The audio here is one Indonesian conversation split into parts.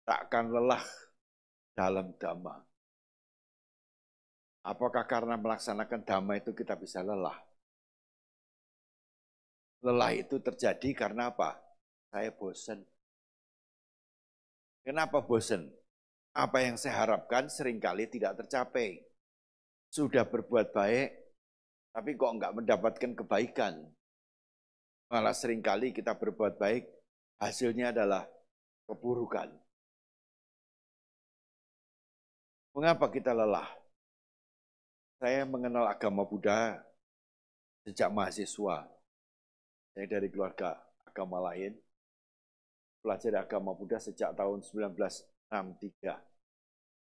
takkan lelah dalam dhamma. Apakah karena melaksanakan dhamma itu kita bisa lelah? Lelah itu terjadi karena apa? Saya bosan. Kenapa bosan? Apa yang saya harapkan seringkali tidak tercapai. Sudah berbuat baik, tapi kok enggak mendapatkan kebaikan. Malah seringkali kita berbuat baik, hasilnya adalah keburukan. Mengapa kita lelah? Saya mengenal agama Buddha sejak mahasiswa. Saya dari keluarga agama lain. Belajar agama Buddha sejak tahun 1963.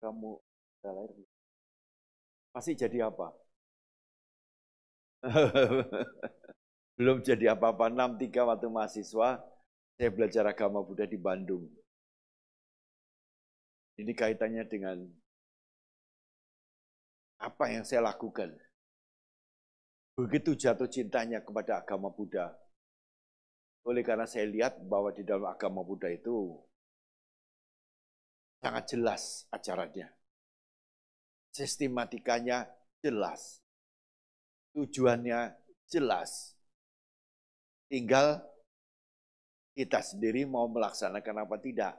Kamu sudah lahir? Masih jadi apa? Belum jadi apa-apa. 63 waktu mahasiswa, saya belajar agama Buddha di Bandung. Ini kaitannya dengan apa yang saya lakukan. Begitu jatuh cintanya kepada agama Buddha. Oleh karena saya lihat bahwa di dalam agama Buddha itu sangat jelas ajarannya. Sistematikanya jelas. Tujuannya jelas. Tinggal kita sendiri mau melaksanakan apa tidak.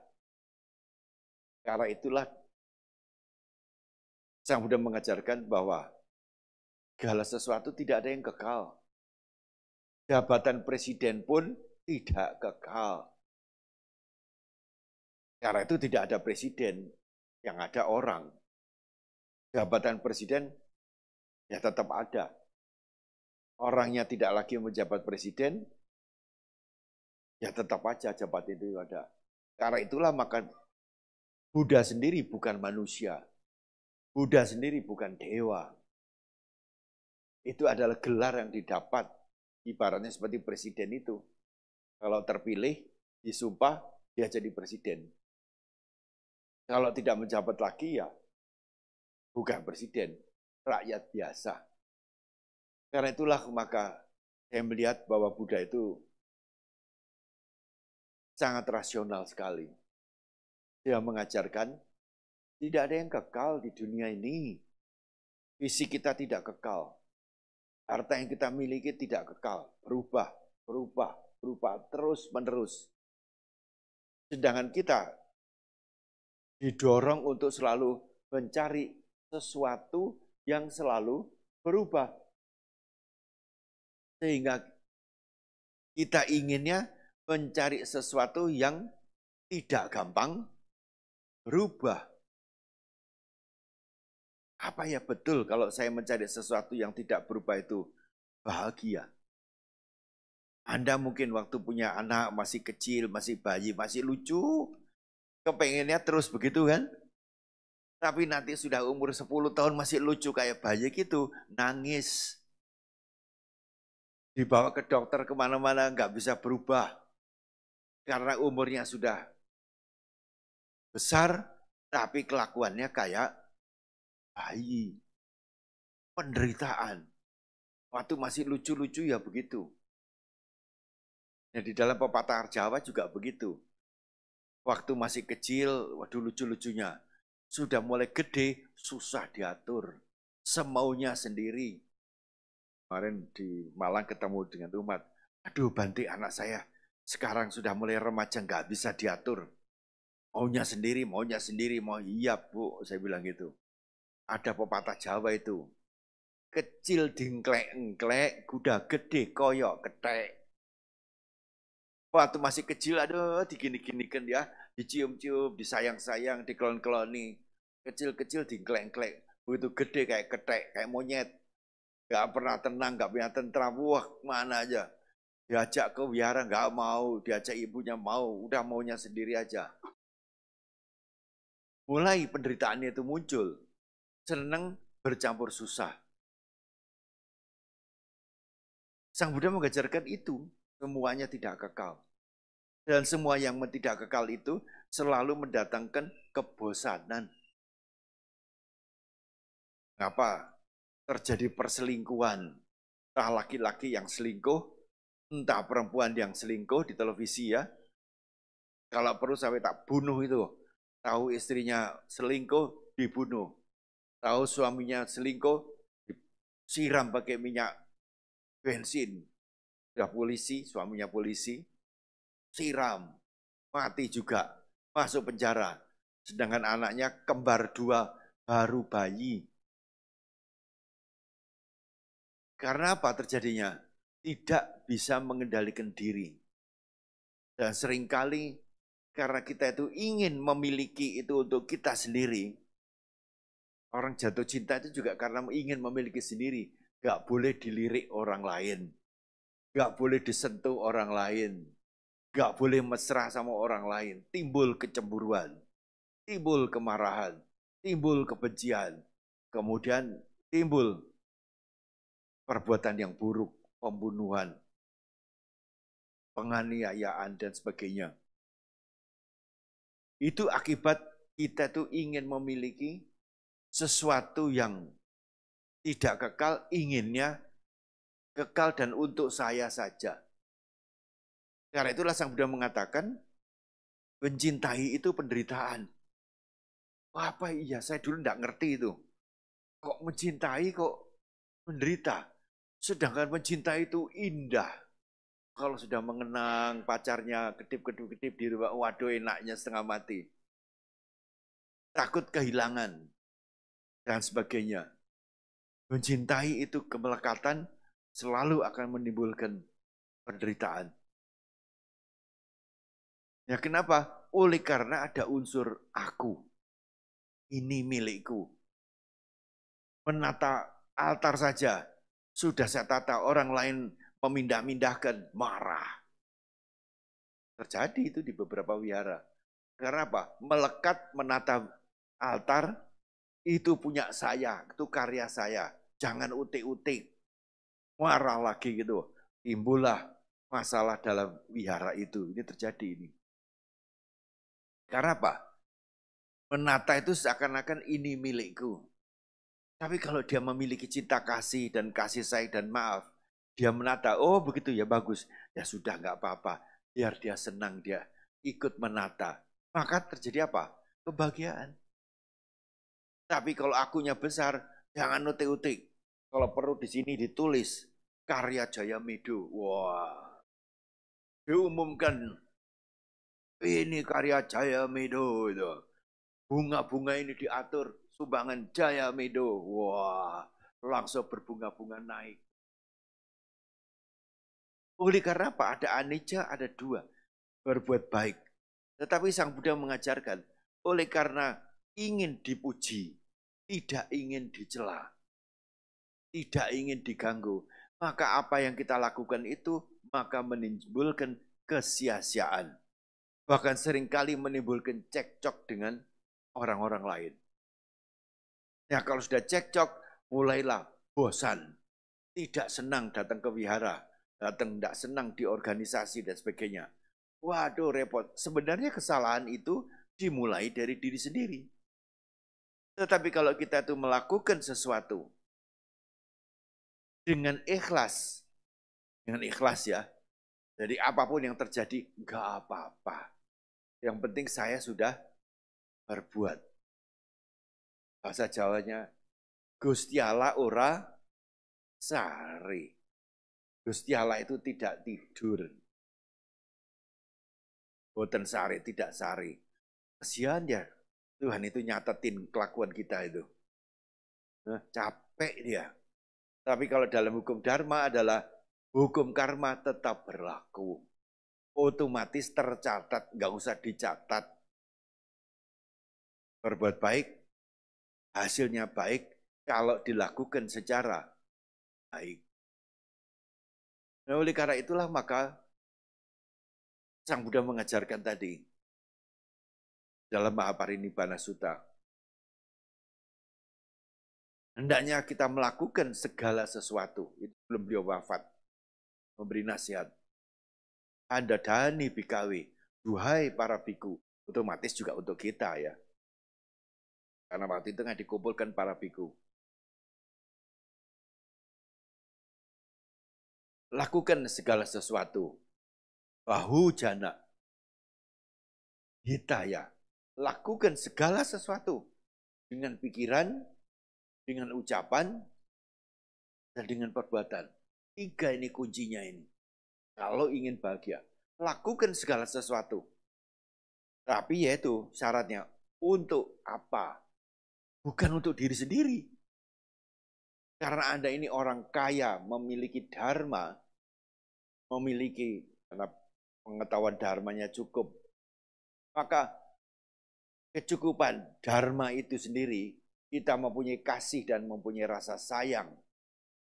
Karena itulah Sang Buddha mengajarkan bahwa segala sesuatu tidak ada yang kekal. Jabatan presiden pun tidak kekal. Karena itu tidak ada presiden, yang ada orang. Jabatan presiden ya tetap ada. Orangnya tidak lagi menjabat presiden, ya tetap aja jabatan itu ada. Karena itulah maka Buddha sendiri bukan manusia. Buddha sendiri bukan dewa. Itu adalah gelar yang didapat. Ibaratnya seperti presiden itu. Kalau terpilih, disumpah, dia jadi presiden. Kalau tidak menjabat lagi, ya bukan presiden. Rakyat biasa. Karena itulah maka saya melihat bahwa Buddha itu sangat rasional sekali. Dia mengajarkan tidak ada yang kekal di dunia ini. Fisik kita tidak kekal. Harta yang kita miliki tidak kekal. Berubah, berubah, berubah terus-menerus. Sedangkan kita didorong untuk selalu mencari sesuatu yang selalu berubah. Sehingga kita inginnya mencari sesuatu yang tidak gampang berubah. Apa ya betul kalau saya mencari sesuatu yang tidak berubah itu bahagia? Anda mungkin waktu punya anak masih kecil, masih bayi, masih lucu, kepengennya terus begitu kan? Tapi nanti sudah umur 10 tahun masih lucu kayak bayi gitu, nangis. Dibawa ke dokter kemana-mana nggak bisa berubah. Karena umurnya sudah besar, tapi kelakuannya kayak bayi. Penderitaan. Waktu masih lucu-lucu ya begitu. Nah, di dalam pepatah Jawa juga begitu. Waktu masih kecil, waduh lucu-lucunya. Sudah mulai gede, susah diatur. Semaunya sendiri. Kemarin di Malang ketemu dengan umat. Aduh, Banti anak saya. Sekarang sudah mulai remaja, nggak bisa diatur. Maunya sendiri, mau iya bu, saya bilang gitu. Ada pepatah Jawa itu. Kecil dingklek-engklek, kuda gede koyok ketek. Waktu masih kecil, aduh digini-ginikan ya, dicium-cium, disayang-sayang, dikelon-keloni. Kecil-kecil dingklek-engklek, begitu gede kayak ketek, kayak monyet. Gak pernah tenang, gak punya tentram, wah mana aja. Diajak ke wihara gak mau, diajak ibunya mau, udah maunya sendiri aja. Mulai penderitaannya itu muncul, seneng bercampur susah. Sang Buddha mengajarkan itu, semuanya tidak kekal. Dan semua yang tidak kekal itu selalu mendatangkan kebosanan. Ngapa? Terjadi perselingkuhan. Entah laki-laki yang selingkuh, entah perempuan yang selingkuh di televisi ya. Kalau perlu sampai tak bunuh itu. tahu istrinya selingkuh, dibunuh. Tahu suaminya selingkuh, disiram pakai minyak bensin. Sudah polisi, suaminya polisi, siram, mati juga, masuk penjara. Sedangkan anaknya kembar 2, baru bayi. Karena apa terjadinya? Tidak bisa mengendalikan diri. Dan seringkali karena kita itu ingin memiliki itu untuk kita sendiri. Orang jatuh cinta itu juga karena ingin memiliki sendiri. Gak boleh dilirik orang lain. Gak boleh disentuh orang lain. Gak boleh mesra sama orang lain. Timbul kecemburuan. Timbul kemarahan. Timbul kebencian. Kemudian timbul perbuatan yang buruk. Pembunuhan. Penganiayaan dan sebagainya. Itu akibat kita tuh ingin memiliki sesuatu yang tidak kekal, inginnya kekal dan untuk saya saja. Karena itulah Sang Buddha mengatakan, mencintai itu penderitaan. Apa iya, saya dulu tidak ngerti itu. Kok mencintai kok menderita? Sedangkan mencintai itu indah. Kalau sudah mengenang pacarnya kedip-kedip di rumah, waduh enaknya setengah mati. Takut kehilangan dan sebagainya. Mencintai itu kemelekatan selalu akan menimbulkan penderitaan. Ya kenapa? Oleh karena ada unsur aku. Ini milikku. Menata altar saja. Sudah saya tata, orang lain memindah-mindahkan, marah. Terjadi itu di beberapa wihara. Karena apa? Melekat menata altar, itu punya saya, itu karya saya. Jangan utik-utik. Marah lagi gitu. Timbullah masalah dalam wihara itu. Ini terjadi ini. Karena apa? Menata itu seakan-akan ini milikku. Tapi kalau dia memiliki cinta kasih dan kasih sayang dan maaf, dia menata, oh begitu ya bagus. Ya sudah nggak apa-apa. Biar dia senang, dia ikut menata. Maka terjadi apa? Kebahagiaan. Tapi kalau akunya besar, jangan utik-utik. Kalau perlu di sini ditulis, karya Jaya Medo. Wah, diumumkan ini karya Jaya Medo itu. Bunga-bunga ini diatur sumbangan Jaya Medo. Wah, langsung berbunga-bunga naik. Oleh karena apa? Ada anicca, ada 2. Berbuat baik. Tetapi Sang Buddha mengajarkan, oleh karena ingin dipuji, tidak ingin dicela, tidak ingin diganggu, maka apa yang kita lakukan itu maka menimbulkan kesia-siaan. Bahkan seringkali menimbulkan cekcok dengan orang-orang lain. Ya kalau sudah cekcok, mulailah bosan, tidak senang datang ke wihara, datang tidak senang di organisasi dan sebagainya. Waduh repot. Sebenarnya kesalahan itu dimulai dari diri sendiri. Tetapi kalau kita itu melakukan sesuatu dengan ikhlas ya, jadi apapun yang terjadi nggak apa-apa. Yang penting saya sudah berbuat. Bahasa Jawanya, Gusti Allah ora sari. Gusti Allah itu tidak tidur. Boten sari, tidak sari. Kasihan ya, Tuhan itu nyatetin kelakuan kita itu. Nah, capek dia. Tapi kalau dalam hukum dharma adalah hukum karma tetap berlaku. Otomatis tercatat, nggak usah dicatat. Berbuat baik, hasilnya baik kalau dilakukan secara baik. Nah, oleh karena itulah maka Sang Buddha mengajarkan tadi dalam Mahaparinibbana Sutta. Hendaknya kita melakukan segala sesuatu. Itu belum beliau wafat. Memberi nasihat. Anda dhani bikawi, duhai para biku. Otomatis juga untuk kita ya. Karena waktu itu dikumpulkan para biku. Lakukan segala sesuatu. Bahu jana. Hitaya. lakukan segala sesuatu dengan pikiran, dengan ucapan, dan dengan perbuatan. 3 ini kuncinya ini. Kalau ingin bahagia, lakukan segala sesuatu. Tapi yaitu syaratnya, untuk apa? Bukan untuk diri sendiri. Karena Anda ini orang kaya, memiliki dharma, memiliki karena pengetahuan dharmanya cukup, maka kecukupan dharma itu sendiri, kita mempunyai kasih dan mempunyai rasa sayang,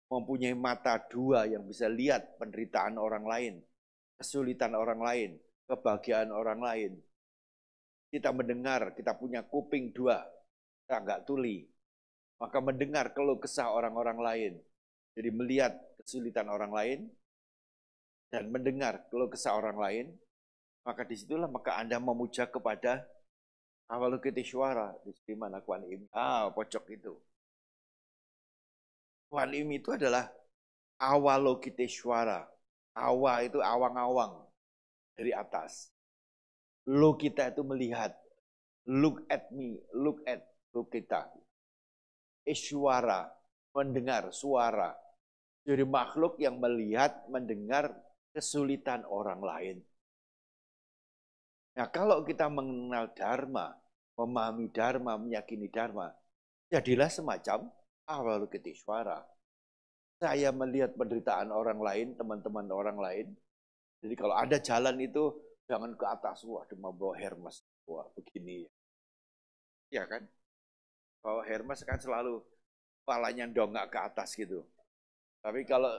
mempunyai mata 2 yang bisa lihat penderitaan orang lain, kesulitan orang lain, kebahagiaan orang lain. Kita mendengar, kita punya kuping 2, kita enggak tuli, maka mendengar keluh kesah orang-orang lain. Jadi melihat kesulitan orang lain dan mendengar keluh kesah orang lain, maka disitulah maka Anda memuja kepada Avalokiteshvara, di mana Kuan Im. Pojok itu. Kuan Im itu adalah Avalokiteshvara. Awa itu awang-awang dari atas. Lo kita itu melihat. Look at me, look kita. Ishwara, mendengar suara. Jadi makhluk yang melihat, mendengar kesulitan orang lain. Nah, kalau kita mengenal dharma, memahami dharma, meyakini dharma, jadilah semacam Avalokiteshvara. Saya melihat penderitaan orang lain, teman-teman orang lain. Jadi kalau ada jalan itu, jangan ke atas. Wah, cuma bawa Hermes. Wah, begini. Ya kan? Bawa Hermes kan selalu kepalanya dongak ke atas gitu. Tapi kalau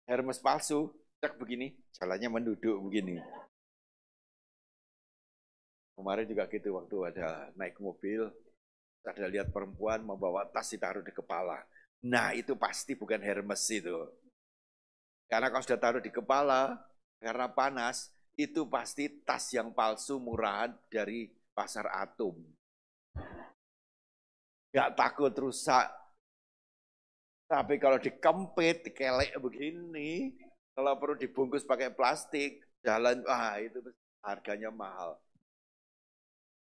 Hermes palsu, cek begini, jalannya menduduk begini. Kemarin juga gitu, waktu ada naik mobil, ada lihat perempuan membawa tas ditaruh di kepala. Nah, itu pasti bukan Hermes itu. Karena kalau sudah taruh di kepala, karena panas, itu pasti tas yang palsu murahan dari pasar Atom. Gak takut rusak. Tapi kalau dikempit, dikelek begini, kalau perlu dibungkus pakai plastik, jalan, itu harganya mahal.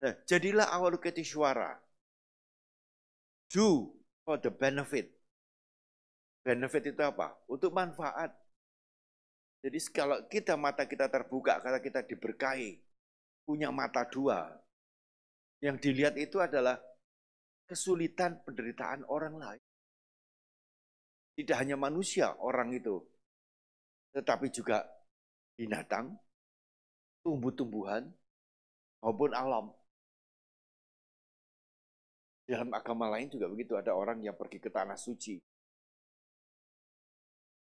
Nah, jadilah Avalokiteshvara. Do for the benefit. Benefit itu apa? Untuk manfaat. Jadi kalau kita mata kita terbuka, karena kita diberkahi, punya mata 2, yang dilihat itu adalah kesulitan penderitaan orang lain. Tidak hanya manusia orang itu, tetapi juga binatang, tumbuh-tumbuhan, maupun alam. Dalam agama lain juga begitu, ada orang yang pergi ke tanah suci.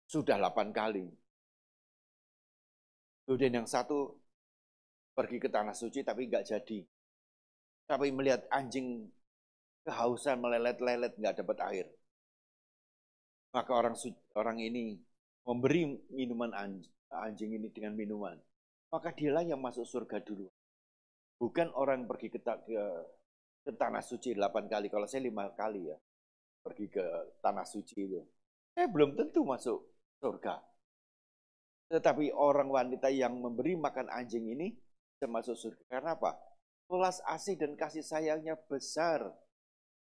Sudah 8 kali. Kemudian yang satu pergi ke tanah suci tapi nggak jadi. Tapi melihat anjing kehausan melelet-lelet nggak dapat air. Maka orang ini memberi minuman anjing ini dengan minuman. Maka dialah yang masuk surga dulu. Bukan orang pergi ke tanah suci 8 kali. Kalau saya 5 kali ya pergi ke tanah suci itu. Saya belum tentu masuk surga. Tetapi orang wanita yang memberi makan anjing ini bisa masuk surga. Karena apa? Welas asih dan kasih sayangnya besar.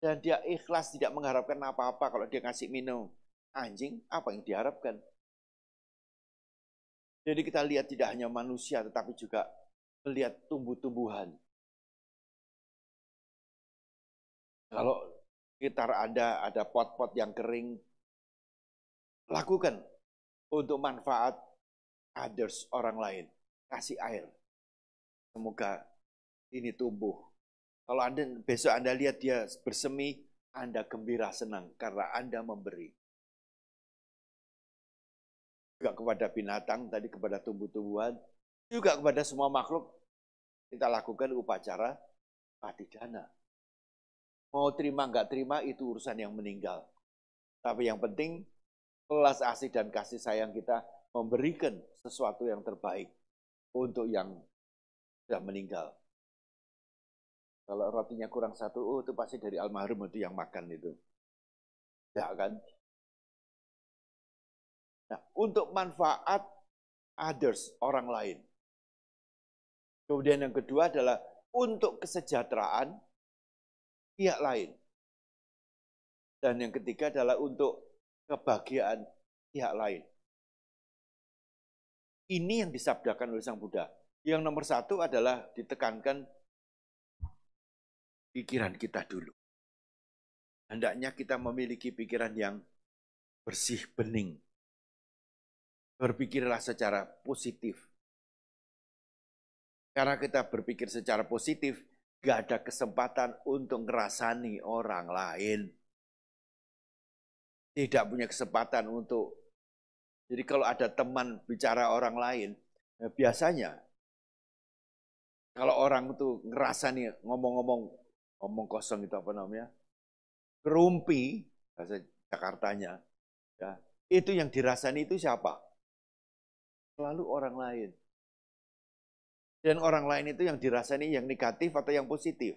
Dan dia ikhlas tidak mengharapkan apa-apa. Kalau dia ngasih minum anjing, apa yang diharapkan? Jadi kita lihat tidak hanya manusia, tetapi juga melihat tumbuh-tumbuhan. Kalau sekitar Anda ada pot-pot yang kering, lakukan untuk manfaat others, orang lain. Kasih air. Semoga ini tumbuh. Kalau besok Anda lihat dia bersemi, Anda gembira senang karena Anda memberi. Juga kepada binatang, tadi kepada tumbuh-tumbuhan, juga kepada semua makhluk, kita lakukan upacara patidana. Mau terima nggak terima itu urusan yang meninggal. Tapi yang penting, welas asih dan kasih sayang kita memberikan sesuatu yang terbaik untuk yang sudah meninggal. Kalau rotinya kurang 1, itu pasti dari almarhum itu yang makan itu. Ya kan? Nah, untuk manfaat others, orang lain. Kemudian yang kedua adalah untuk kesejahteraan pihak lain. Dan yang ketiga adalah untuk kebahagiaan pihak lain. Ini yang disabdakan oleh Sang Buddha. Yang nomor satu adalah ditekankan pikiran kita dulu. Hendaknya kita memiliki pikiran yang bersih, bening. Berpikirlah secara positif. Karena kita berpikir secara positif, gak ada kesempatan untuk ngerasani orang lain. Tidak punya kesempatan untuk, jadi kalau ada teman bicara orang lain, biasanya kalau orang itu ngerasani ngomong kosong itu apa namanya, kerumpi, bahasa Jakartanya, ya, itu yang dirasani itu siapa? Selalu orang lain. Dan orang lain itu yang dirasani yang negatif atau yang positif?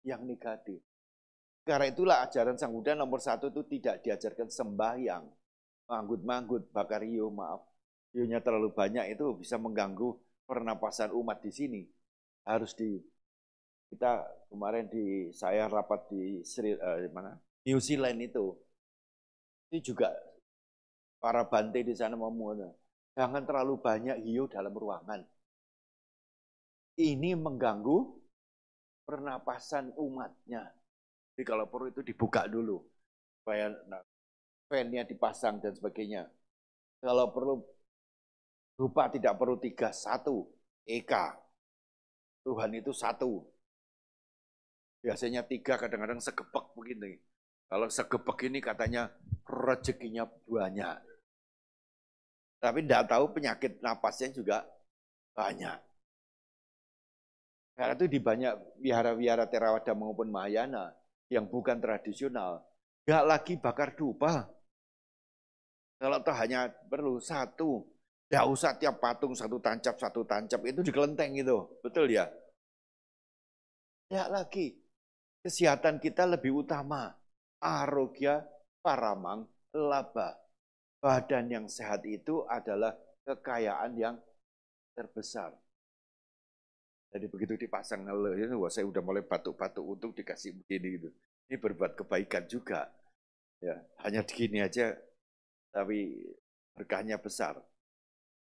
Yang negatif. Karena itulah ajaran Sang Buddha nomor satu itu tidak diajarkan sembahyang. Manggut-manggut, bakar hiu, maaf. Hiunya terlalu banyak itu bisa mengganggu pernapasan umat di sini. Harus kita kemarin saya rapat di New Zealand itu juga para bante di sana ngomong, jangan terlalu banyak hiu dalam ruangan. Ini mengganggu pernapasan umatnya. Jadi kalau perlu itu dibuka dulu, supaya fan-nya dipasang dan sebagainya. Kalau perlu rupa tidak perlu 3, 1, Eka. Tuhan itu 1. Biasanya 3, kadang-kadang segepek begini. Kalau segepek ini katanya rezekinya banyak. Tapi tidak tahu penyakit napasnya juga banyak. Karena itu di banyak wihara-wihara Theravada maupun Mahayana yang bukan tradisional, gak lagi bakar dupa. Kalau toh hanya perlu 1, gak usah tiap patung 1 tancap itu di kelenteng gitu, betul ya? Ya lagi, kesehatan kita lebih utama. Arogya paramang laba. Badan yang sehat itu adalah kekayaan yang terbesar. Jadi begitu dipasang, wah saya udah mulai batuk-batuk untuk dikasih begini gitu. Ini berbuat kebaikan juga. Ya, hanya begini aja, tapi berkahnya besar.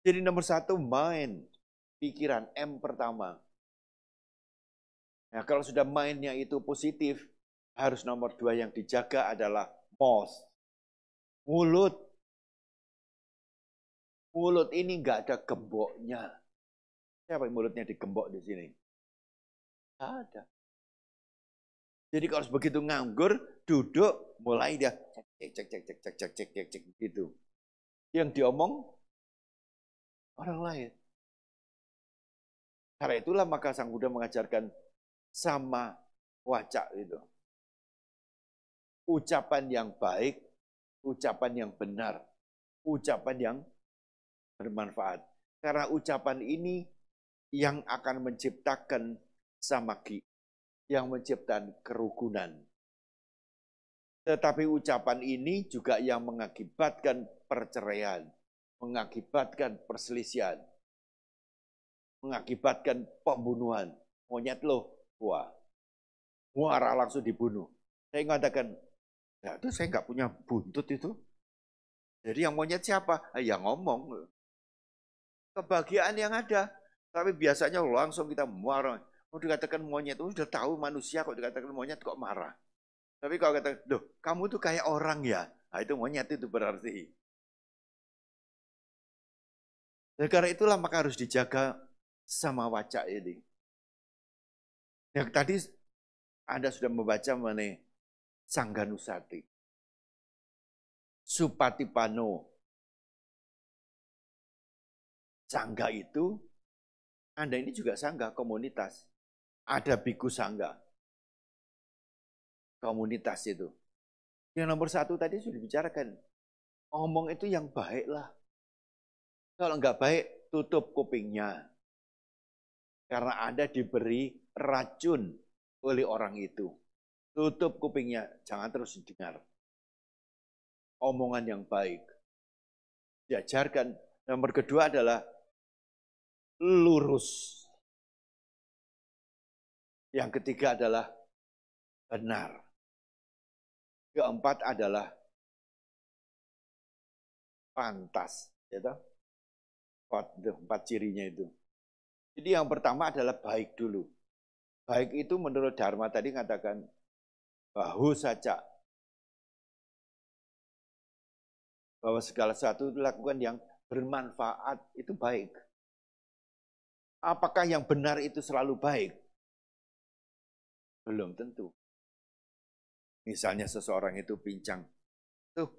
Jadi nomor 1 mind, pikiran M pertama. Nah kalau sudah mindnya itu positif, harus nomor 2 yang dijaga adalah mouth, mulut. Mulut ini nggak ada gemboknya. Siapa yang mulutnya digembok di sini? Nggak ada. Jadi kalau begitu nganggur, duduk, mulai dia cek gitu. Yang diomong orang lain. Karena itulah maka Sang Buddha mengajarkan sama wacak itu. Ucapan yang baik, ucapan yang benar, ucapan yang bermanfaat. Karena ucapan ini yang akan menciptakan samagi, yang menciptakan kerukunan. Tetapi ucapan ini juga yang mengakibatkan perceraian, mengakibatkan perselisihan, mengakibatkan pembunuhan. Monyet loh, wah, muara langsung dibunuh. Saya mengatakan, ya itu saya nggak punya buntut itu. Jadi yang monyet siapa? Yang ngomong. Kebahagiaan yang ada. Tapi biasanya langsung kita marah. Mau dikatakan monyet, sudah tahu manusia kok dikatakan monyet kok marah. Tapi kalau kata, loh kamu tuh kayak orang ya. Nah, itu monyet itu berarti. Dan karena itulah maka harus dijaga sama wacak ini. Yang tadi Anda sudah membaca mengenai Sangganusati. Supatipano. Sangga itu, Anda ini juga sangga, komunitas. Ada biku sangga. Komunitas itu. Yang nomor 1 tadi sudah dibicarakan. Ngomong itu yang baik lah. Kalau enggak baik, tutup kupingnya. Karena Anda diberi racun oleh orang itu. Tutup kupingnya, jangan terus didengar. Omongan yang baik. Diajarkan. Nomor kedua adalah lurus. Yang ketiga adalah benar. Keempat adalah pantas. Ya, empat cirinya itu. Jadi yang pertama adalah baik dulu. Baik itu menurut Dharma tadi katakan bahu saja. Bahwa segala sesuatu dilakukan yang bermanfaat itu baik. Apakah yang benar itu selalu baik? Belum tentu. Misalnya seseorang itu pincang. Tuh,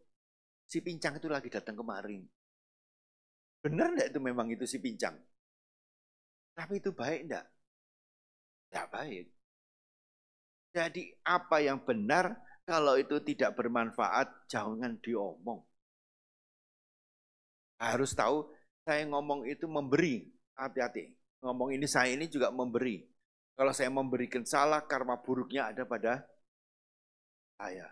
si pincang itu lagi datang kemarin. Benar enggak itu memang itu si pincang? Tapi itu baik enggak? Enggak baik. Jadi apa yang benar kalau itu tidak bermanfaat jangan diomong. Harus tahu saya ngomong itu memberi. Hati-hati. Ngomong ini saya ini juga memberi. Kalau saya memberikan salah, karma buruknya ada pada saya.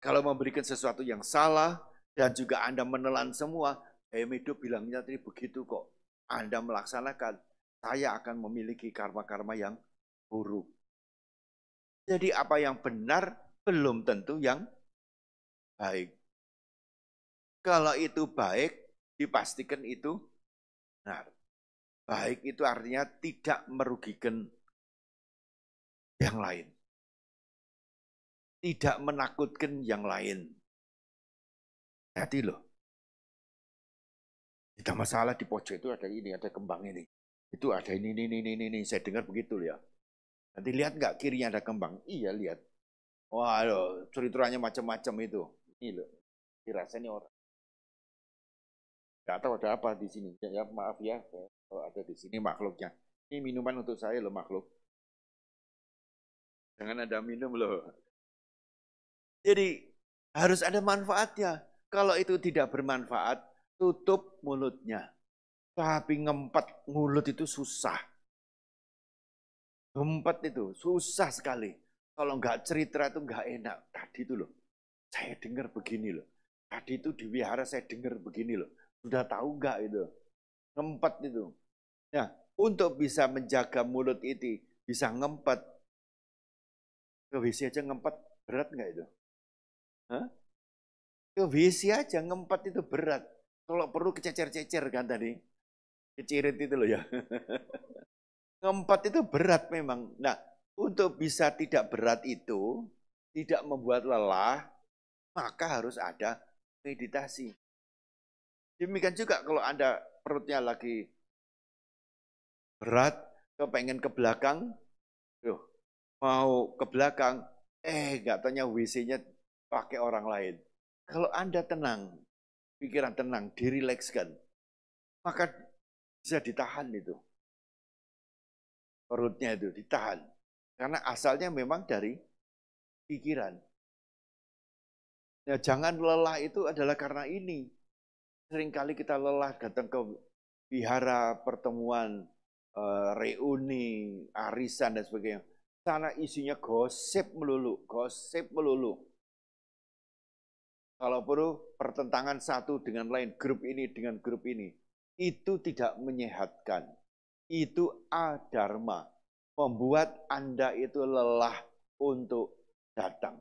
Kalau memberikan sesuatu yang salah dan juga Anda menelan semua, hidup bilangnya tadi begitu kok. Anda melaksanakan, saya akan memiliki karma-karma yang buruk. Jadi apa yang benar belum tentu yang baik. Kalau itu baik, dipastikan itu benar. Baik itu artinya tidak merugikan yang lain. Tidak menakutkan yang lain. Hati loh. Tidak masalah di pojok itu ada ini, ada kembang ini. Itu ada ini. Saya dengar begitu ya. Nanti lihat nggak kirinya ada kembang? Iya lihat. Wah, ceritanya macam-macam itu. Ini loh. Dirasanya orang. Nggak tahu ada apa di sini. Ya maaf ya, kalau ada di sini makhluknya. Ini minuman untuk saya loh makhluk. Jangan ada minum loh. Jadi harus ada manfaatnya. Kalau itu tidak bermanfaat, tutup mulutnya. Tapi ngempet mulut itu susah. Ngempet itu susah sekali. Kalau nggak cerita itu nggak enak. Tadi itu loh, saya dengar begini loh. Tadi itu di wihara saya dengar begini loh. Sudah tahu nggak itu? Ngempet itu. Nah, untuk bisa menjaga mulut itu, bisa ngempet. Ke WC aja ngempet, berat nggak itu? Hah? Ke WC aja ngempet itu berat. Kalau perlu kececer-cecer kan tadi. Kecirit itu loh ya. Ngempet itu berat memang. Nah, untuk bisa tidak berat itu, tidak membuat lelah, maka harus ada meditasi. Demikian juga kalau Anda perutnya lagi berat, kepengen ke belakang, mau ke belakang, nggak tanya WC-nya pakai orang lain. Kalau Anda tenang, pikiran tenang, dirilekskan, maka bisa ditahan itu. Perutnya itu ditahan. Karena asalnya memang dari pikiran. Ya, jangan lelah itu adalah karena ini. Seringkali kita lelah datang ke wihara, pertemuan, reuni, arisan, dan sebagainya. Sana isinya gosip melulu, gosip melulu. Kalau perlu pertentangan satu dengan lain, grup ini dengan grup ini. Itu tidak menyehatkan. Itu adharma. Membuat Anda itu lelah untuk datang.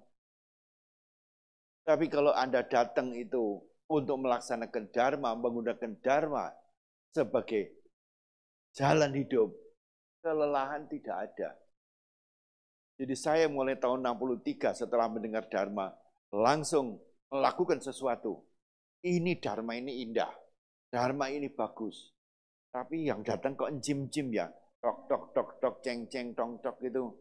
Tapi kalau Anda datang itu untuk melaksanakan dharma, menggunakan dharma sebagai jalan hidup, kelelahan tidak ada. Jadi saya mulai tahun 63 setelah mendengar dharma, langsung melakukan sesuatu. Ini dharma ini indah, dharma ini bagus. Tapi yang datang kok encim-cim ya, tok, ceng, tong, tok gitu.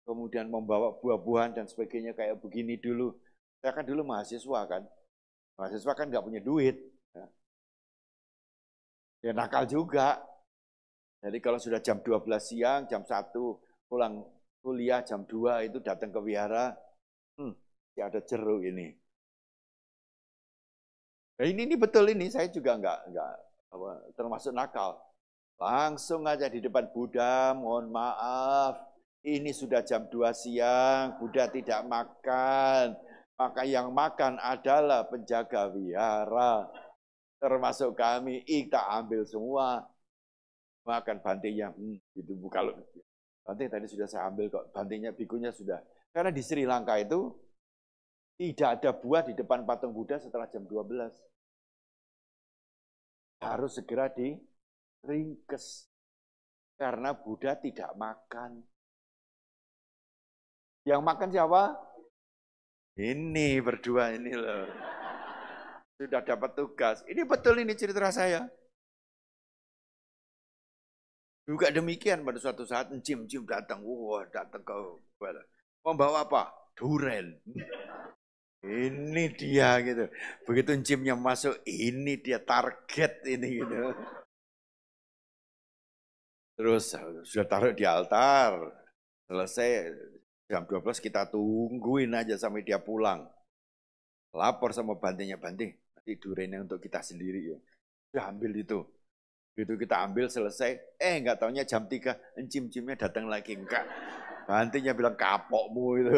Kemudian membawa buah-buahan dan sebagainya kayak begini dulu. Saya kan dulu mahasiswa kan. Mahasiswa kan nggak punya duit. Ya nakal juga. Jadi kalau sudah jam 12 siang, jam 1 pulang kuliah, jam 2 itu datang ke wihara, ya ada jeruk ini. Nah, ini betul ini, saya juga nggak termasuk nakal. Langsung aja di depan Buddha, mohon maaf, ini sudah jam 2 siang, Buddha tidak makan. Maka yang makan adalah penjaga wihara. Termasuk kami, kita ambil semua. Makan bantinya, itu kalau Bante tadi sudah saya ambil kok, bantenya, bikunya sudah. Karena di Sri Lanka itu tidak ada buah di depan patung Buddha setelah jam 12. Harus segera diringkes. Karena Buddha tidak makan. Yang makan siapa? Ini berdua ini loh. Sudah dapat tugas. Ini betul ini cerita saya. Juga demikian pada suatu saat encim-encim datang. Wah, datang ke membawa apa? Duren. Ini dia gitu. Begitu encimnya masuk, ini dia target ini gitu. Terus sudah taruh di altar. Selesai jam 12 kita tungguin aja sampai dia pulang. Lapor sama bantenya, Bante, nanti durennya untuk kita sendiri ya. Sudah ambil itu. Begitu kita ambil selesai, nggak taunya jam 3, encim-encimnya datang lagi. Enggak, bantenya bilang kapokmu itu.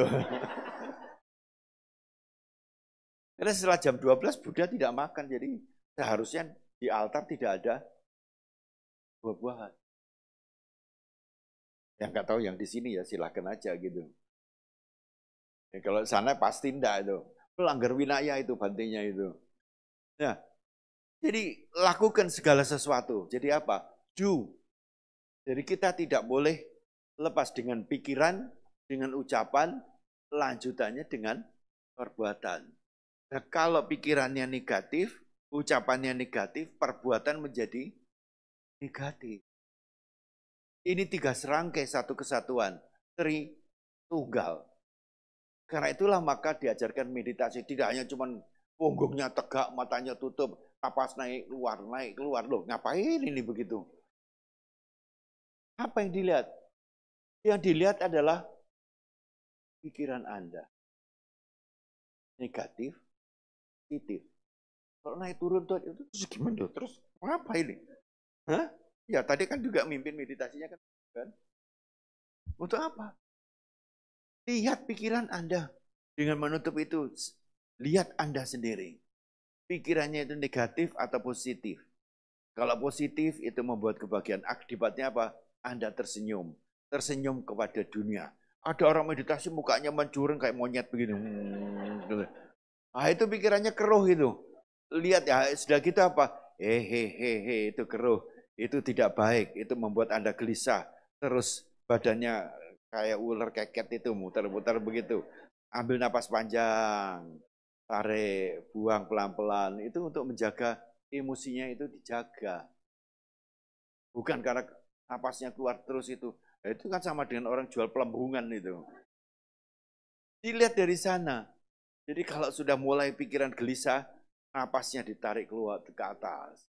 Karena setelah jam 12 Buddha tidak makan, jadi seharusnya di altar tidak ada buah-buahan. Yang nggak tahu yang di sini ya silakan aja gitu. Ya, kalau sana pasti enggak itu. Pelanggar winaya itu bantenya itu. Nah, jadi lakukan segala sesuatu. Jadi apa? Do. Jadi kita tidak boleh lepas dengan pikiran, dengan ucapan, lanjutannya dengan perbuatan. Nah, kalau pikirannya negatif, ucapannya negatif, perbuatan menjadi negatif. Ini 3 serangkai satu kesatuan, tunggal. Karena itulah maka diajarkan meditasi. Tidak hanya cuman punggungnya tegak, matanya tutup, napas naik keluar. Loh, ngapain ini begitu? Apa yang dilihat? Yang dilihat adalah pikiran Anda. Negatif, positif. Kalau naik turun tuh, itu terus gimana? Terus apa ini? Hah? Ya tadi kan juga mimpin meditasinya kan? Untuk apa? Lihat pikiran Anda. Dengan menutup itu, lihat Anda sendiri. Pikirannya itu negatif atau positif. Kalau positif itu membuat kebahagiaan. Akibatnya apa? Anda tersenyum. Tersenyum kepada dunia. Ada orang meditasi mukanya mencurang kayak monyet begini. Nah itu pikirannya keruh itu. Lihat ya, sudah gitu apa? Hehehe, itu keruh. Itu tidak baik. Itu membuat Anda gelisah. Terus badannya kayak ular keket itu muter-muter begitu. Ambil napas panjang. Tarik, buang pelan-pelan. Itu untuk menjaga emosinya itu dijaga. Bukan karena napasnya keluar terus itu. Nah, itu kan sama dengan orang jual pelembungan itu. Dilihat dari sana. Jadi kalau sudah mulai pikiran gelisah, napasnya ditarik keluar ke atas.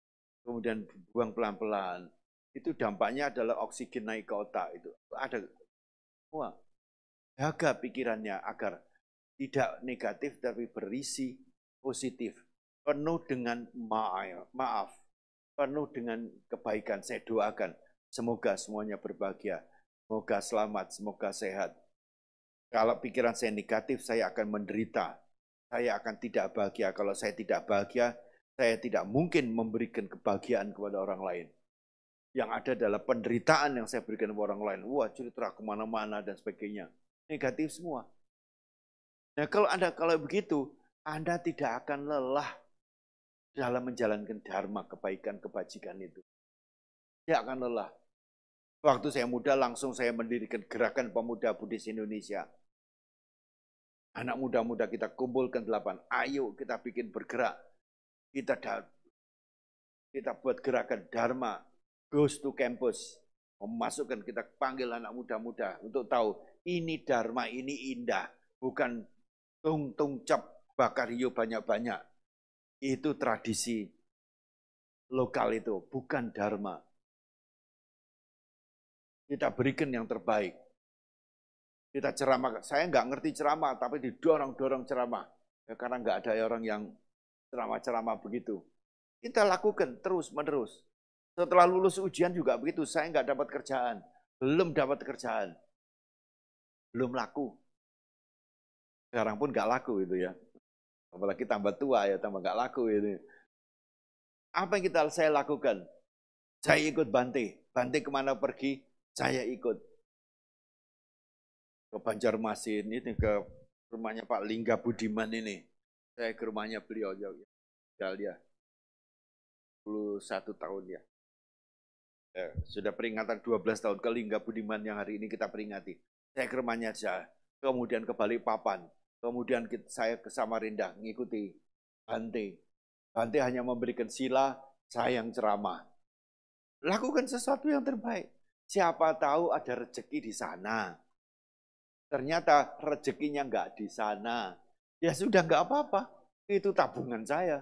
Kemudian buang pelan-pelan. Itu dampaknya adalah oksigen naik ke otak. Itu ada semua. Jaga pikirannya agar tidak negatif tapi berisi positif. Penuh dengan maaf. Penuh dengan kebaikan. Saya doakan. Semoga semuanya berbahagia. Semoga selamat. Semoga sehat. Kalau pikiran saya negatif, saya akan menderita. Saya akan tidak bahagia. Kalau saya tidak bahagia, saya tidak mungkin memberikan kebahagiaan kepada orang lain. Yang ada adalah penderitaan yang saya berikan kepada orang lain. Wah, cerita kemana-mana dan sebagainya. Negatif semua. Nah, kalau begitu, Anda tidak akan lelah dalam menjalankan dharma, kebaikan, kebajikan itu. Tidak akan lelah. Waktu saya muda, langsung saya mendirikan Gerakan Pemuda Buddhis Indonesia. Anak muda-muda kita kumpulkan 8. Ayo kita bikin bergerak. Kita buat gerakan Dharma. Goes to campus. Memasukkan, kita panggil anak muda-muda untuk tahu ini Dharma, ini indah. Bukan tung cap bakar hiu banyak-banyak. Itu tradisi lokal itu, bukan Dharma. Kita berikan yang terbaik. Kita ceramah, saya nggak ngerti ceramah, tapi didorong-dorong ceramah. Ya, karena nggak ada orang yang ceramah-ceramah begitu. Kita lakukan terus-menerus. Setelah lulus ujian juga begitu, saya nggak dapat kerjaan. Belum dapat kerjaan. Belum laku. Sekarang pun nggak laku itu ya. Apalagi tambah tua ya, tambah nggak laku itu. Apa yang saya lakukan? Saya ikut Bante. Bante kemana pergi, saya ikut. ke Banjarmasin, ini ke rumahnya Pak Lingga Budiman ini. Saya ke rumahnya beliau, tinggal dia 21 tahun ya. Sudah peringatan 12 tahun ke Lingga Budiman yang hari ini kita peringati. Saya ke rumahnya aja, kemudian ke Balikpapan, kemudian saya ke Samarinda, ngikuti Bante. Bante hanya memberikan sila, saya yang ceramah. Lakukan sesuatu yang terbaik. Siapa tahu ada rezeki di sana. Ternyata rezekinya nggak di sana. Ya sudah nggak apa-apa. Itu tabungan saya.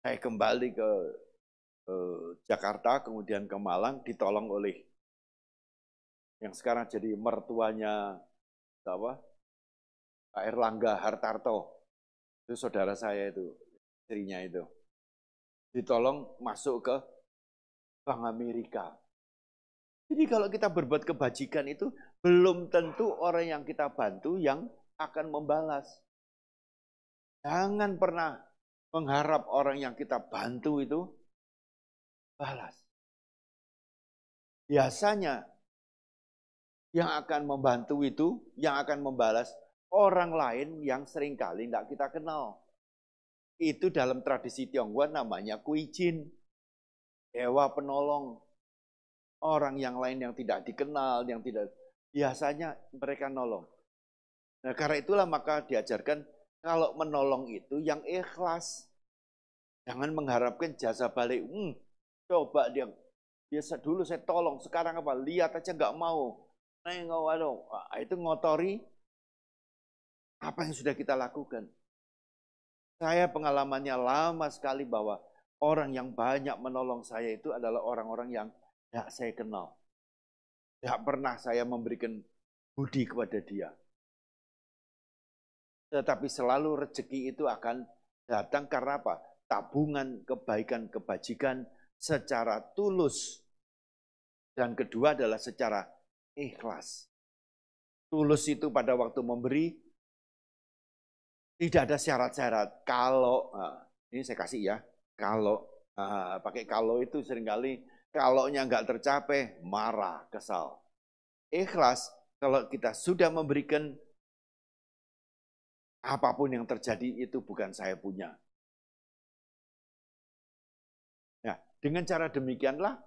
Saya kembali ke Jakarta, kemudian ke Malang, ditolong oleh yang sekarang jadi mertuanya apa? Pak Erlangga Hartarto. Itu saudara saya itu, istrinya itu. Ditolong masuk ke Bank Amerika. Jadi kalau kita berbuat kebajikan itu belum tentu orang yang kita bantu yang akan membalas. Jangan pernah mengharap orang yang kita bantu itu balas. Biasanya yang akan membantu itu, yang akan membalas orang lain yang seringkali tidak kita kenal. Itu dalam tradisi Tionghoa namanya Kuijin, dewa penolong. Orang yang lain yang tidak dikenal, yang tidak biasanya mereka nolong. Nah, karena itulah maka diajarkan kalau menolong itu yang ikhlas. Jangan mengharapkan jasa balik. Coba dia biasa dulu saya tolong, sekarang apa? Lihat aja nggak mau. Nengok, aduh, itu ngotori apa yang sudah kita lakukan. Saya pengalamannya lama sekali bahwa orang yang banyak menolong saya itu adalah orang-orang yang tidak saya kenal. Tidak pernah saya memberikan budi kepada dia. Tetapi selalu rezeki itu akan datang karena apa? Tabungan kebaikan, kebajikan secara tulus. Dan kedua adalah secara ikhlas. Tulus itu pada waktu memberi, tidak ada syarat-syarat. Kalau, ini saya kasih ya, kalau, pakai kalau itu seringkali, kalaunya nggak tercapai, marah, kesal. Ikhlas, kalau kita sudah memberikan, apapun yang terjadi itu bukan saya punya. Nah, dengan cara demikianlah,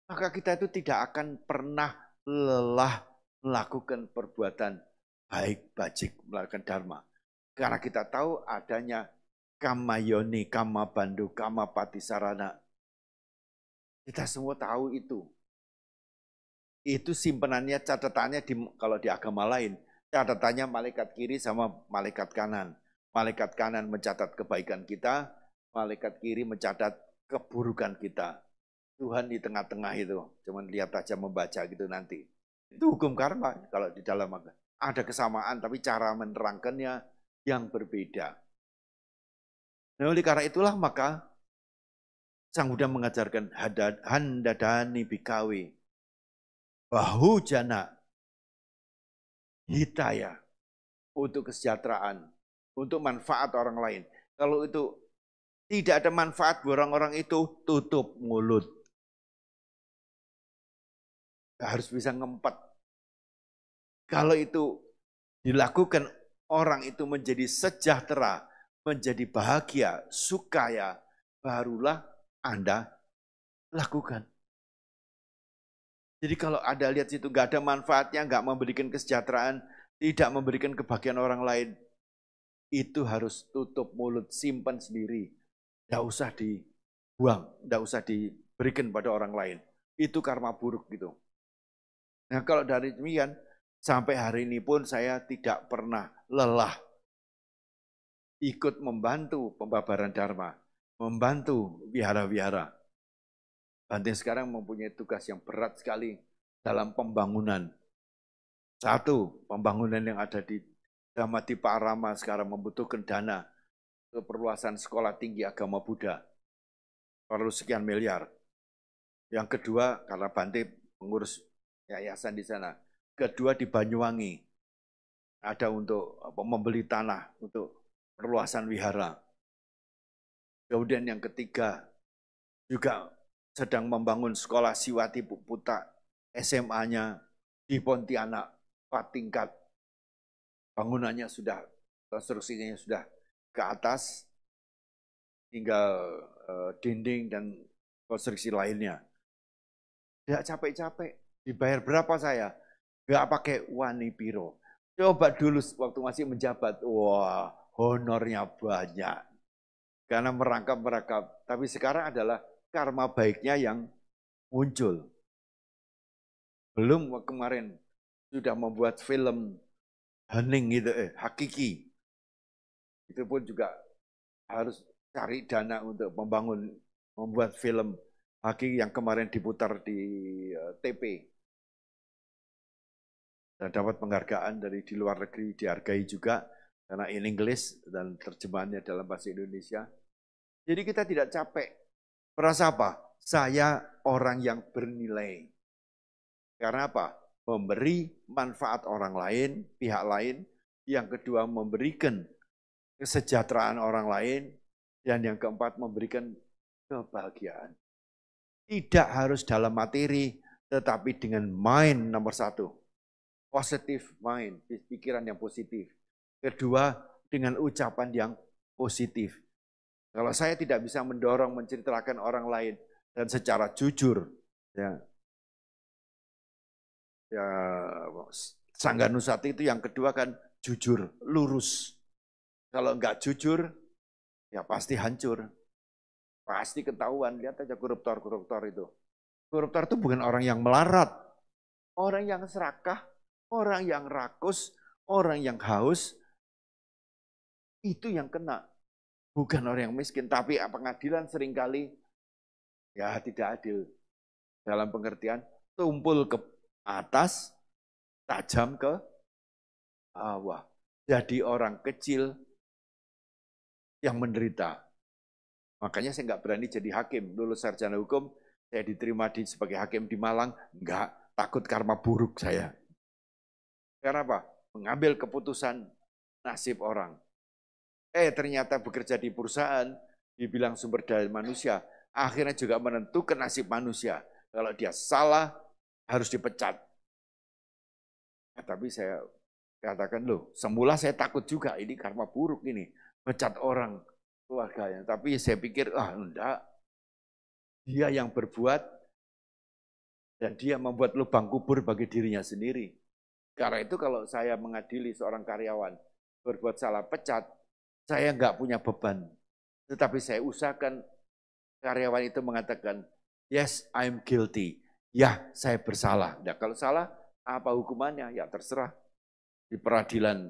maka kita itu tidak akan pernah lelah melakukan perbuatan baik, bajik, melakukan dharma. Karena kita tahu adanya kama yoni, kama bandu, kama patisarana. Kita semua tahu itu. Itu simpenannya, catatannya kalau di agama lain. Catatannya malaikat kiri sama malaikat kanan. Malaikat kanan mencatat kebaikan kita, malaikat kiri mencatat keburukan kita. Tuhan di tengah-tengah itu, cuman lihat aja membaca gitu nanti. Itu hukum karma kalau di dalam agama. Ada kesamaan tapi cara menerangkannya yang berbeda. Nah, oleh karena itulah maka Sang Buddha mengajarkan handadani bikawi, bahu jana, hitaya, untuk kesejahteraan, untuk manfaat orang lain. Kalau itu tidak ada manfaat buat orang-orang itu, tutup mulut. Harus bisa ngempet. Kalau itu dilakukan, orang itu menjadi sejahtera, menjadi bahagia, sukaya, barulah Anda lakukan. Jadi kalau ada lihat situ nggak ada manfaatnya, nggak memberikan kesejahteraan, tidak memberikan kebahagiaan orang lain, itu harus tutup mulut, simpan sendiri. Nggak usah dibuang, nggak usah diberikan pada orang lain. Itu karma buruk gitu. Nah kalau dari demikian, sampai hari ini pun saya tidak pernah lelah ikut membantu pembabaran dharma, membantu wihara-wihara. Bante sekarang mempunyai tugas yang berat sekali dalam pembangunan. Satu, pembangunan yang ada di Dhammadippa Arama sekarang membutuhkan dana untuk perluasan sekolah tinggi agama Buddha. Perlu sekian miliar. Yang kedua, karena Bante mengurus yayasan di sana. Kedua di Banyuwangi. Ada untuk membeli tanah untuk perluasan wihara. Kemudian yang ketiga, juga sedang membangun sekolah Siwati Puta SMA-nya di Pontianak, 4 tingkat. bangunannya sudah, konstruksinya sudah ke atas, tinggal dinding dan konstruksi lainnya. Tidak capek-capek. Dibayar berapa saya? Gak pakai wani piro. Coba dulu waktu masih menjabat, wah honornya banyak. Karena merangkap-merangkap. Tapi sekarang adalah karma baiknya yang muncul. Belum kemarin sudah membuat film hening gitu, hakiki. Itu pun juga harus cari dana untuk membuat film hakiki yang kemarin diputar di TP. Dan dapat penghargaan dari di luar negeri, dihargai juga karena in English dan terjemahannya dalam bahasa Indonesia. Jadi kita tidak capek. Merasa apa? Saya orang yang bernilai. Karena apa? Memberi manfaat orang lain, pihak lain. Yang kedua, memberikan kesejahteraan orang lain. Dan yang keempat, memberikan kebahagiaan. Tidak harus dalam materi, tetapi dengan mind nomor satu. Positive mind, pikiran yang positif. Kedua, dengan ucapan yang positif. Kalau saya tidak bisa mendorong, menceritakan orang lain, dan secara jujur, ya Sangganusati itu yang kedua kan jujur, lurus. Kalau enggak jujur, ya pasti hancur. Pasti ketahuan, lihat aja koruptor-koruptor itu. Koruptor itu bukan orang yang melarat, orang yang serakah, orang yang rakus, orang yang haus, itu yang kena. Bukan orang yang miskin, tapi pengadilan seringkali ya tidak adil. Dalam pengertian, tumpul ke atas, tajam ke bawah. Jadi orang kecil yang menderita. Makanya saya nggak berani jadi hakim. Lulus sarjana hukum, saya diterima sebagai hakim di Malang, nggak, takut karma buruk saya. Karena apa? Mengambil keputusan nasib orang. Ternyata bekerja di perusahaan, dibilang sumber daya manusia, akhirnya juga menentukan nasib manusia. Kalau dia salah, harus dipecat. Nah, tapi saya katakan, loh, semula saya takut juga, ini karma buruk ini, pecat orang keluarganya. Tapi saya pikir, enggak. Dia yang berbuat, dan dia membuat lubang kubur bagi dirinya sendiri. Karena itu kalau saya mengadili seorang karyawan, berbuat salah pecat, saya enggak punya beban. Tetapi saya usahakan karyawan itu mengatakan, yes, I'm guilty. Ya, saya bersalah. Nah, kalau salah, apa hukumannya? Ya terserah di peradilan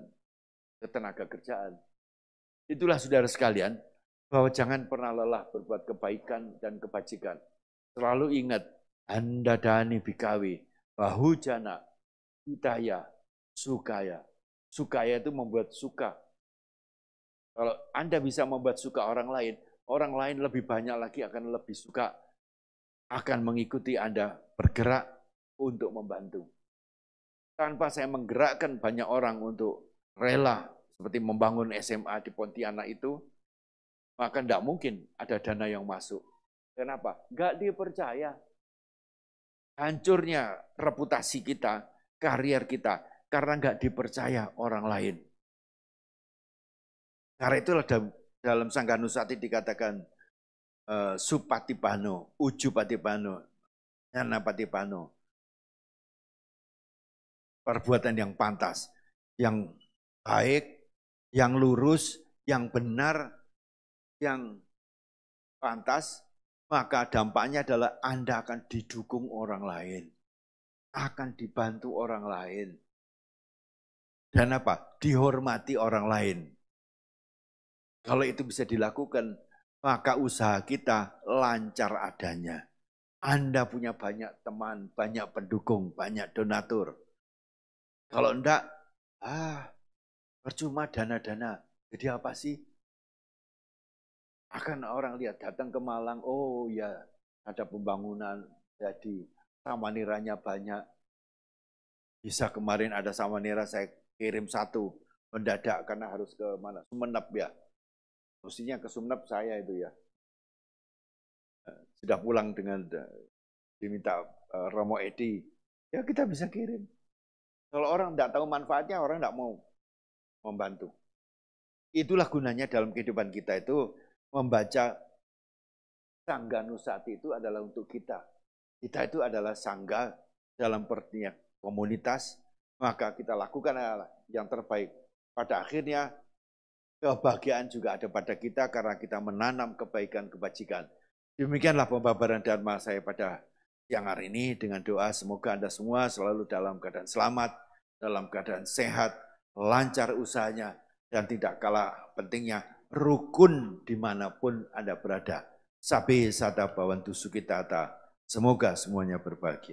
ketenaga kerjaan. Itulah saudara sekalian, bahwa jangan pernah lelah berbuat kebaikan dan kebajikan. Selalu ingat, handadani bikawi, bahujana, hidayah, sukaya. Sukaya itu membuat suka. Kalau Anda bisa membuat suka orang lain lebih banyak lagi akan lebih suka, akan mengikuti Anda bergerak untuk membantu. Tanpa saya menggerakkan banyak orang untuk rela, seperti membangun SMA di Pontianak itu, maka tidak mungkin ada dana yang masuk. Kenapa? Enggak dipercaya. Hancurnya reputasi kita, karier kita, karena enggak dipercaya orang lain. Karena itulah dalam Sangganusati dikatakan supatipano, ujupatipano, nyanapatipano. Perbuatan yang pantas, yang baik, yang lurus, yang benar, yang pantas, maka dampaknya adalah Anda akan didukung orang lain, akan dibantu orang lain, dan apa? Dihormati orang lain. Kalau itu bisa dilakukan, maka usaha kita lancar adanya. Anda punya banyak teman, banyak pendukung, banyak donatur. Kalau enggak, percuma dana-dana. Jadi apa sih? Akan orang lihat datang ke Malang, oh ya ada pembangunan, jadi samaniranya banyak. Bisa kemarin ada samanira saya kirim satu, mendadak karena harus ke mana? Sumeneb ya. Mestinya ke Sumeneb saya itu ya. Sudah pulang dengan diminta Romo Edi, ya kita bisa kirim. Kalau orang tidak tahu manfaatnya, orang tidak mau. membantu. Itulah gunanya dalam kehidupan kita itu membaca Sangga Nusati itu adalah untuk kita. Kita itu adalah sangga dalam pengertian komunitas, maka kita lakukan yang terbaik. Pada akhirnya kebahagiaan juga ada pada kita karena kita menanam kebaikan kebajikan. Demikianlah pembabaran Dharma saya pada siang hari ini dengan doa semoga Anda semua selalu dalam keadaan selamat, dalam keadaan sehat, lancar usahanya, dan tidak kalah pentingnya rukun dimanapun Anda berada. Sabe sada bawantu sukitata. Semoga semuanya berbahagia.